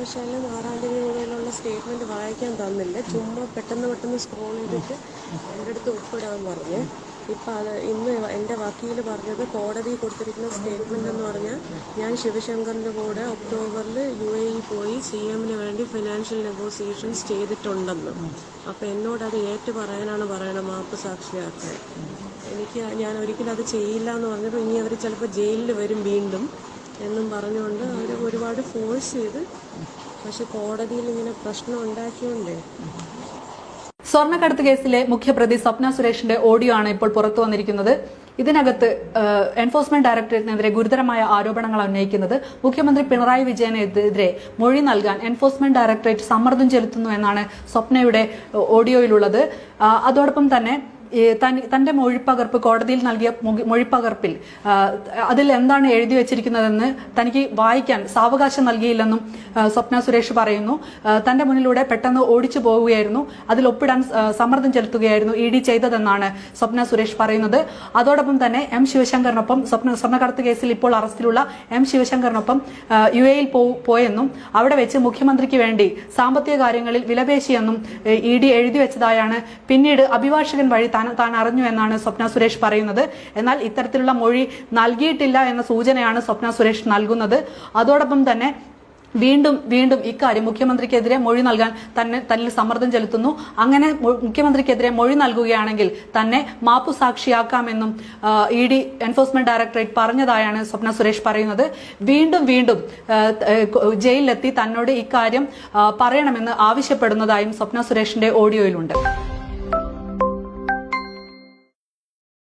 കാരണവശാലും 6-ാം തീയതി മുതലുള്ള സ്റ്റേറ്റ്മെൻറ്റ് വായിക്കാൻ തന്നില്ല. ചുമ്മാ പെട്ടെന്ന് സ്ക്രോൾ ചെയ്തിട്ട് എൻ്റെ അടുത്ത് ഒപ്പിടാൻ പറഞ്ഞ്. ഇപ്പം അത് ഇന്ന് എൻ്റെ വക്കീൽ പറഞ്ഞത് കോടതി കൊടുത്തിരിക്കുന്ന സ്റ്റേറ്റ്മെൻ്റ് എന്ന് പറഞ്ഞാൽ ഞാൻ ശിവശങ്കറിൻ്റെ കൂടെ ഒക്ടോബറിൽ UAE പോയി CM-ന് വേണ്ടി ഫിനാൻഷ്യൽ നെഗോസിയേഷൻസ് ചെയ്തിട്ടുണ്ടെന്ന്. അപ്പോൾ എന്നോടത് പറയാനാണ് പറയണത്, മാപ്പ് സാക്ഷിയാക്കാൻ. ഞാൻ ഒരിക്കലും അത് ചെയ്യില്ല എന്ന് പറഞ്ഞപ്പോൾ ഇനി അവർ ചിലപ്പോൾ ജയിലിൽ വരും വീണ്ടും എന്നും പറഞ്ഞുകൊണ്ട് അവർ ഒരുപാട് ഫോഴ്സ് ചെയ്ത്, പക്ഷെ കോടതിയിൽ ഇങ്ങനെ പ്രശ്നം ഉണ്ടാക്കിയോണ്ടേ. സ്വർണ്ണക്കടത്ത് കേസിലെ മുഖ്യപ്രതി സ്വപ്ന സുരേഷിന്റെ ഓഡിയോ ആണ് ഇപ്പോൾ പുറത്തു വന്നിരിക്കുന്നത്. ഇതിനകത്ത് എൻഫോഴ്സ്മെന്റ് ഡയറക്ടറേറ്റിനെതിരെ ഗുരുതരമായ ആരോപണങ്ങൾ ഉന്നയിക്കുന്നത് മുഖ്യമന്ത്രി പിണറായി വിജയനെതിരെ മൊഴി നൽകാൻ എൻഫോഴ്സ്മെന്റ് ഡയറക്ടറേറ്റ് സമ്മർദ്ദം ചെലുത്തുന്നു എന്നാണ് സ്വപ്നയുടെ ഓഡിയോയിലുള്ളത്. അതോടൊപ്പം തന്നെ തന്റെ മൊഴിപ്പകർപ്പ് കോടതിയിൽ നൽകിയ മൊഴിപ്പകർപ്പിൽ അതിൽ എന്താണ് എഴുതി വെച്ചിരിക്കുന്നതെന്ന് തനിക്ക് വായിക്കാൻ സാവകാശം നൽകിയില്ലെന്നും സ്വപ്ന സുരേഷ് പറയുന്നു. തന്റെ മുന്നിലൂടെ പെട്ടെന്ന് ഓടിച്ചു പോവുകയായിരുന്നു, അതിൽ ഒപ്പിടാൻ സമ്മർദ്ദം ചെലുത്തുകയായിരുന്നു ED ചെയ്തതെന്നാണ് സ്വപ്ന സുരേഷ് പറയുന്നത്. അതോടൊപ്പം തന്നെ M ശിവശങ്കറിനൊപ്പം സ്വർണ്ണക്കടത്ത് കേസിൽ ഇപ്പോൾ അറസ്റ്റിലുള്ള M ശിവശങ്കറിനൊപ്പം UAE പോയെന്നും അവിടെ വെച്ച് മുഖ്യമന്ത്രിക്ക് വേണ്ടി സാമ്പത്തിക കാര്യങ്ങളിൽ വിലപേശിയെന്നും ED എഴുതി വെച്ചതായാണ് പിന്നീട് അഭിഭാഷകൻ വഴി താൻ അറിഞ്ഞു എന്നാണ് സ്വപ്ന സുരേഷ് പറയുന്നത്. എന്നാൽ ഇത്തരത്തിലുള്ള മൊഴി നൽകിയിട്ടില്ല എന്ന സൂചനയാണ് സ്വപ്ന സുരേഷ് നൽകുന്നത്. അതോടൊപ്പം തന്നെ വീണ്ടും ഇക്കാര്യം മുഖ്യമന്ത്രിക്കെതിരെ മൊഴി നൽകാൻ തന്നിൽ സമ്മർദ്ദം ചെലുത്തുന്നു. അങ്ങനെ മുഖ്യമന്ത്രിക്കെതിരെ മൊഴി നൽകുകയാണെങ്കിൽ തന്നെ മാപ്പു സാക്ഷിയാക്കാമെന്നും ED enforcement directorate പറഞ്ഞതായാണ് Swapna Suresh പറയുന്നത്. വീണ്ടും ജയിലിലെത്തി തന്നോട് ഇക്കാര്യം പറയണമെന്ന് ആവശ്യപ്പെടുന്നതായും സ്വപ്ന സുരേഷിന്റെ ഓഡിയോയിലുണ്ട്.